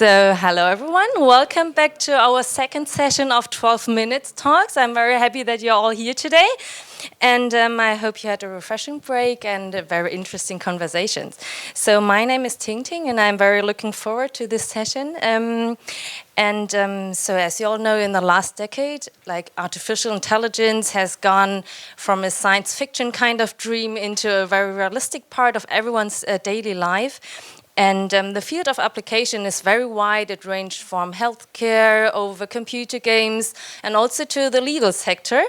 So, hello everyone. Welcome back to our second session of 12 Minutes Talks. I'm very happy that you're all here today. And I hope you had a refreshing break and very interesting conversations. So my name is Ting Ting, and I'm very looking forward to this session. So as you all know, in the last decade, like artificial intelligence has gone from a science fiction kind of dream into a very realistic part of everyone's daily life. And the field of application is very wide. It ranges from healthcare over computer games and also to the legal sector.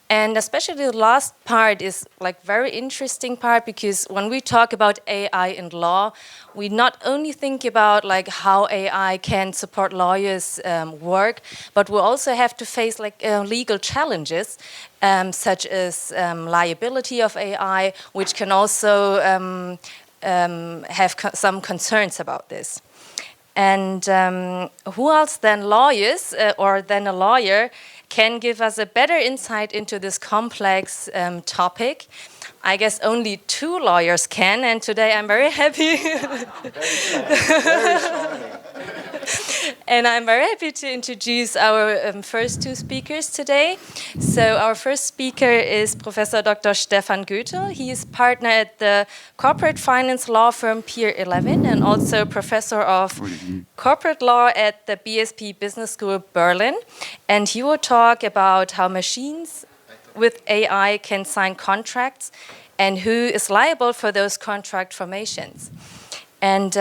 And especially the last part is like very interesting part, because when we talk about AI and law, we not only think about like how AI can support lawyers' work, but we also have to face like legal challenges, such as liability of AI, which can also have some concerns about this. And who else than lawyers or than a lawyer can give us a better insight into this complex topic? I guess only two lawyers can, and today I'm very happy. And I'm very happy to introduce our first two speakers today. So our first speaker is Professor Dr. Stephan Göthel. He is partner at the corporate finance law firm Pier 11 and also professor of corporate law at the BSP Business School Berlin. And he will talk about how machines with AI can sign contracts and who is liable for those contract formations. And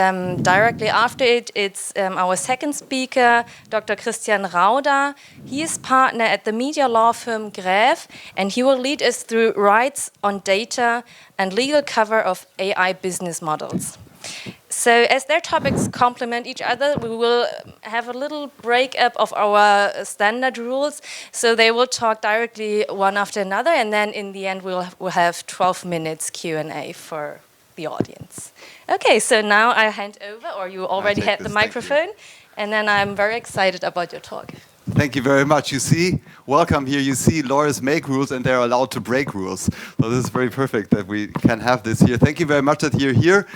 directly after it, it's our second speaker, Dr. Christian Rauda. He is partner at the media law firm Gref, and he will lead us through rights on data and legal cover of AI business models. So as their topics complement each other, we will have a little breakup of our standard rules. So they will talk directly one after another, and then in the end we'll have 12 minutes Q&A for the audience. Okay, so now I hand over, or you already had the microphone, and then I'm very excited about your talk. Thank you very much. You see, welcome here. You see, lawyers make rules and they're allowed to break rules. So this is very perfect that we can have this here. Thank you very much that you're here.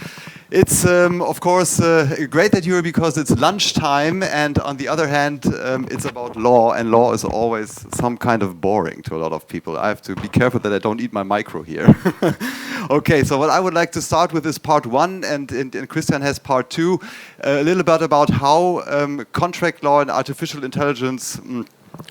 It's, of course, great that you're here because it's lunchtime, and on the other hand, it's about law, and law is always some kind of boring to a lot of people. I have to be careful that I don't eat my micro here. Okay, so what I would like to start with is part one, and Christian has part two, a little bit about how contract law and artificial intelligence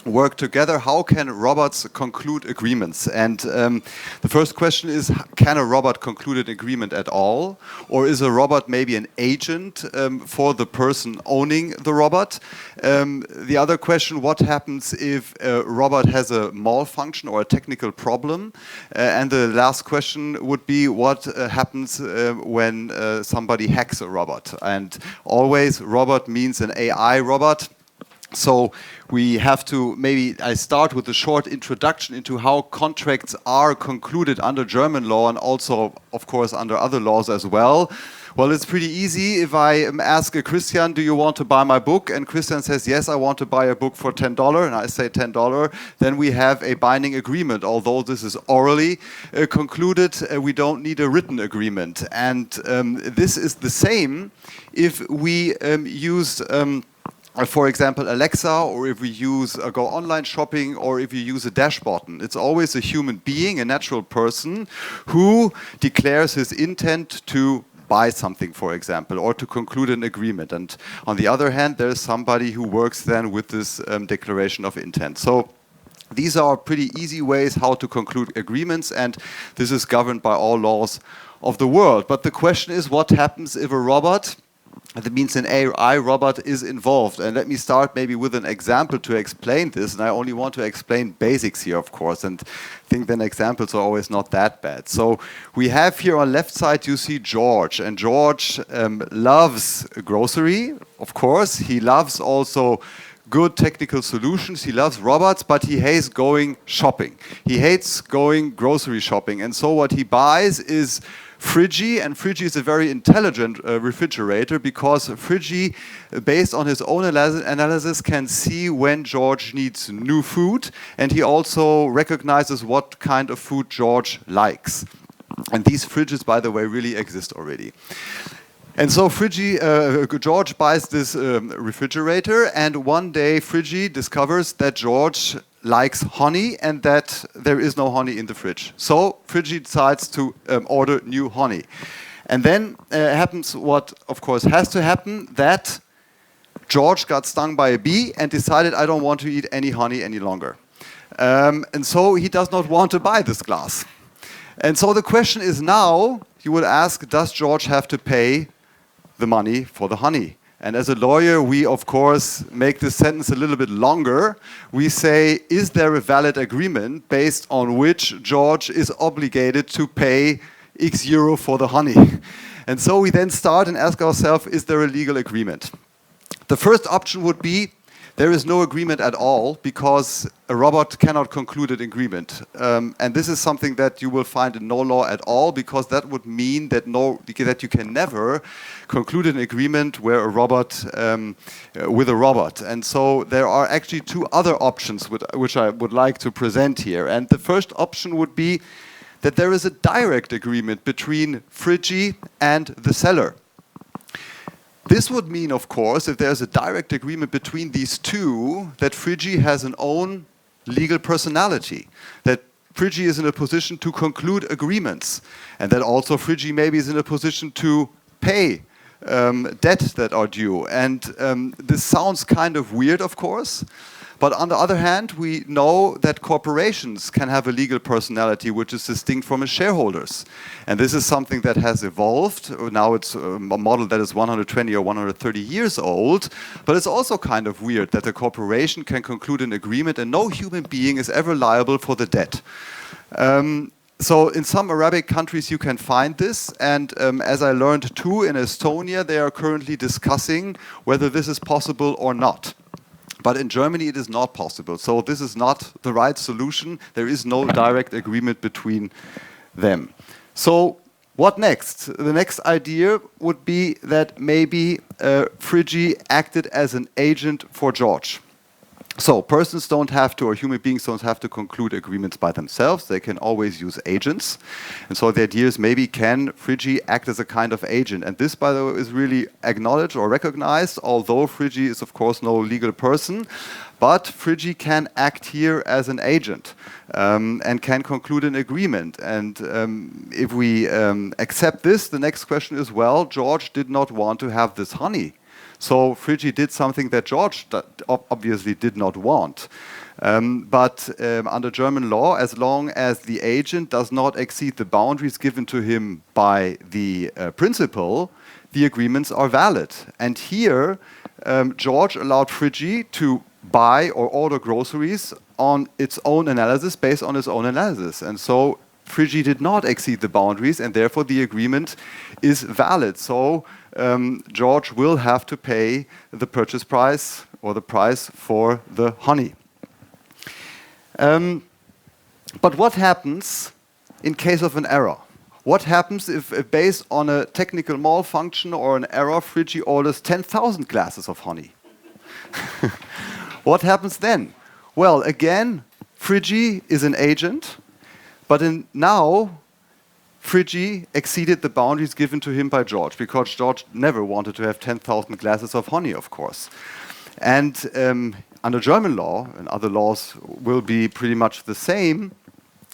work together. How can robots conclude agreements? And the first question is, can a robot conclude an agreement at all? Or is a robot maybe an agent for the person owning the robot? The other question, what happens if a robot has a malfunction or a technical problem? And the last question would be, what happens when somebody hacks a robot? And always robot means an AI robot. So we have to, maybe I start with a short introduction into how contracts are concluded under German law and also, of course, under other laws as well. Well, it's pretty easy. If I ask a Christian, do you want to buy my book? And Christian says, yes, I want to buy a book for $10. And I say $10. Then we have a binding agreement. Although this is orally concluded, we don't need a written agreement. And this is the same if we use for example, Alexa, or if we use go online shopping, or if you use a dash button. It's always a human being, a natural person, who declares his intent to buy something, for example, or to conclude an agreement. And on the other hand, there's somebody who works then with this declaration of intent. So these are pretty easy ways how to conclude agreements, and this is governed by all laws of the world. But the question is, what happens if a robot, that means an AI robot, is involved? And let me start maybe with an example to explain this. And I only want to explain basics here, of course, and I think then examples are always not that bad. So we have here on left side, you see George. And George loves grocery, of course. He loves also good technical solutions. He loves robots, but he hates going shopping. He hates going grocery shopping. And so what he buys is Friggy, and Friggy is a very intelligent refrigerator, because Friggy, based on his own analysis, can see when George needs new food, and he also recognizes what kind of food George likes. And these fridges, by the way, really exist already. And so George buys this refrigerator, and one day Friggy discovers that George likes honey and that there is no honey in the fridge. So Friggy decides to order new honey. And then happens what, of course, has to happen, that George got stung by a bee and decided, I don't want to eat any honey any longer. And so he does not want to buy this glass. And so the question is now, you would ask, does George have to pay the money for the honey? And as a lawyer, we, of course, make this sentence a little bit longer. We say, is there a valid agreement based on which George is obligated to pay X euro for the honey? And so we then start and ask ourselves, is there a legal agreement? The first option would be, there is no agreement at all because a robot cannot conclude an agreement. And this is something that you will find in no law at all, because that would mean that you can never conclude an agreement where a robot with a robot. And so there are actually two other options which I would like to present here. And the first option would be that there is a direct agreement between Friggy and the seller. This would mean, of course, if there's a direct agreement between these two, that Friggy has an own legal personality, that Friggy is in a position to conclude agreements, and that also Friggy maybe is in a position to pay debts that are due. And this sounds kind of weird, of course, but on the other hand, we know that corporations can have a legal personality which is distinct from its shareholders. And this is something that has evolved. Now it's a model that is 120 or 130 years old, but it's also kind of weird that a corporation can conclude an agreement and no human being is ever liable for the debt. So in some Arabic countries you can find this, and as I learned too, in Estonia they are currently discussing whether this is possible or not. But in Germany it is not possible, so this is not the right solution. There is no direct agreement between them. So what next? The next idea would be that maybe Friggy acted as an agent for George. So persons don't have to, or human beings don't have to conclude agreements by themselves. They can always use agents. And so the idea is, maybe can Friggy act as a kind of agent? And this, by the way, is really acknowledged or recognized, although Friggy is, of course, no legal person. But Friggy can act here as an agent and can conclude an agreement. And if we accept this, the next question is, well, George did not want to have this honey. So Friggy did something that George obviously did not want. But under German law, as long as the agent does not exceed the boundaries given to him by the principal, the agreements are valid. And here, George allowed Friggy to buy or order groceries on its own analysis, based on its own analysis. And so Friggy did not exceed the boundaries, and therefore the agreement is valid. So George will have to pay the purchase price or the price for the honey. But what happens in case of an error? What happens if, based on a technical malfunction or an error, Friggy orders 10,000 glasses of honey? What happens then? Well, again, Friggy is an agent, but now Friggy exceeded the boundaries given to him by George, because George never wanted to have 10,000 glasses of honey, of course. And under German law, and other laws will be pretty much the same,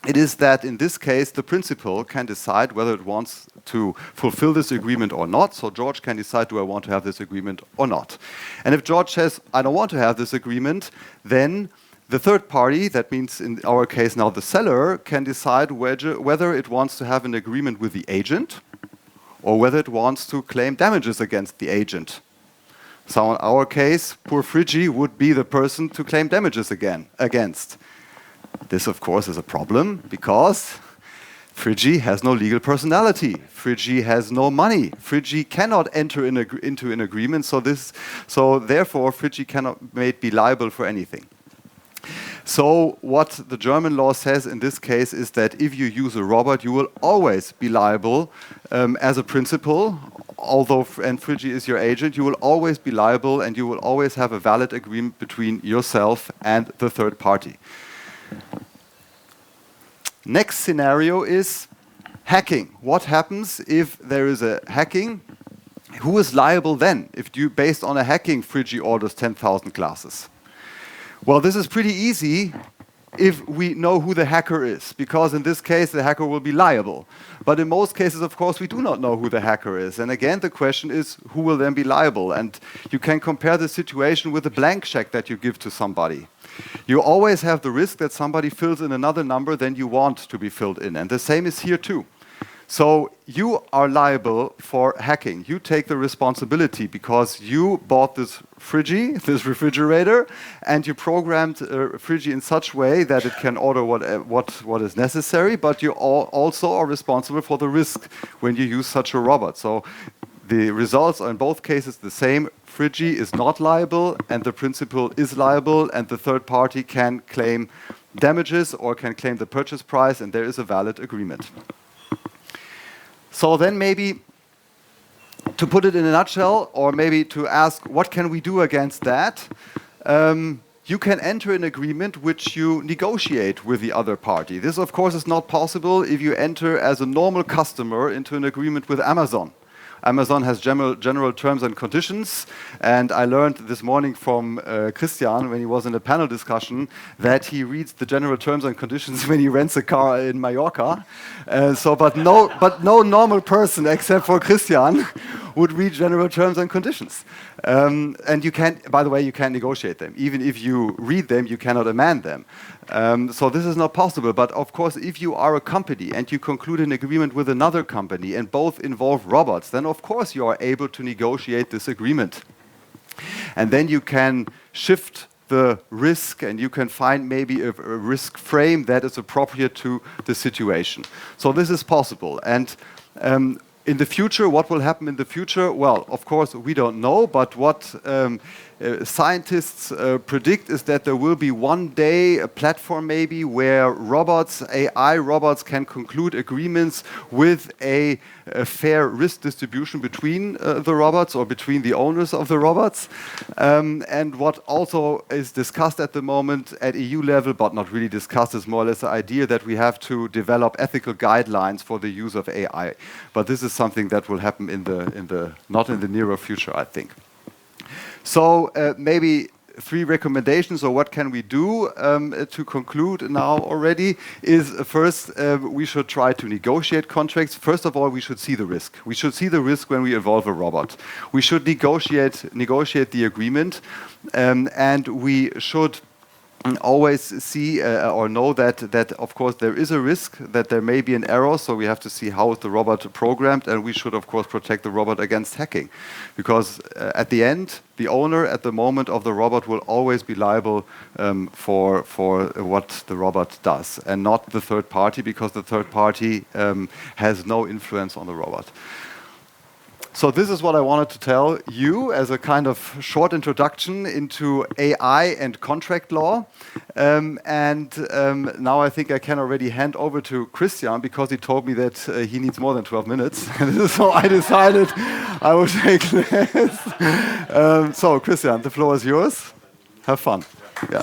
it is that in this case the principal can decide whether it wants to fulfill this agreement or not. So George can decide, do I want to have this agreement or not? And if George says, I don't want to have this agreement, then the third party, that means in our case now the seller, can decide whether it wants to have an agreement with the agent or whether it wants to claim damages against the agent. So in our case, poor Friggy would be the person to claim damages against. This, of course, is a problem because Friggy has no legal personality. Friggy has no money. Friggy cannot enter into an agreement, so therefore Friggy cannot be liable for anything. So what the German law says in this case is that if you use a robot, you will always be liable as a principal, and Friggy is your agent, you will always be liable and you will always have a valid agreement between yourself and the third party. Next scenario is hacking. What happens if there is a hacking? who is liable then if you, based on a hacking, Frigi orders 10,000 glasses? Well, this is pretty easy if we know who the hacker is, because in this case the hacker will be liable. But in most cases, of course, we do not know who the hacker is. And again, the question is, who will then be liable? And you can compare the situation with a blank check that you give to somebody. You always have the risk that somebody fills in another number than you want to be filled in. And the same is here too. So you are liable for hacking. You take the responsibility because you bought this Frigi, this refrigerator, and you programmed Frigi in such a way that it can order what is necessary, but you also are responsible for the risk when you use such a robot. So the results are in both cases the same. Frigi is not liable, and the principal is liable, and the third party can claim damages or can claim the purchase price, and there is a valid agreement. So then maybe to put it in a nutshell, or maybe to ask what can we do against that, you can enter an agreement which you negotiate with the other party. This of course is not possible if you enter as a normal customer into an agreement with Amazon. Amazon has general terms and conditions, and I learned this morning from Christian when he was in a panel discussion that he reads the general terms and conditions when he rents a car in Mallorca. But no normal person except for Christian would read general terms and conditions. And you can't, by the way, you can't negotiate them. Even if you read them, you cannot amend them. So this is not possible. But of course, if you are a company and you conclude an agreement with another company and both involve robots, then of course you are able to negotiate this agreement. And then you can shift the risk and you can find maybe a risk frame that is appropriate to the situation. So this is possible. And in the future, what will happen in the future? Well, of course, we don't know, but what scientists predict is that there will be one day a platform maybe where robots, AI robots, can conclude agreements with a fair risk distribution between the robots or between the owners of the robots. And what also is discussed at the moment at EU level, but not really discussed, is more or less the idea that we have to develop ethical guidelines for the use of AI. But this is something that will happen not in the nearer future, I think. So maybe 3 recommendations, or what can we do to conclude now already, is first we should try to negotiate contracts. First of all, we should see the risk. We should see the risk when we involve a robot. We should negotiate the agreement, and we should always see or know that of course there is a risk that there may be an error, so we have to see how is the robot programmed, and we should of course protect the robot against hacking, because at the end the owner at the moment of the robot will always be liable for what the robot does, and not the third party, because the third party has no influence on the robot. So this is what I wanted to tell you as a kind of short introduction into AI and contract law. Now I think I can already hand over to Christian, because he told me that he needs more than 12 minutes. So I decided I would take less. So Christian, the floor is yours. Have fun. Yeah.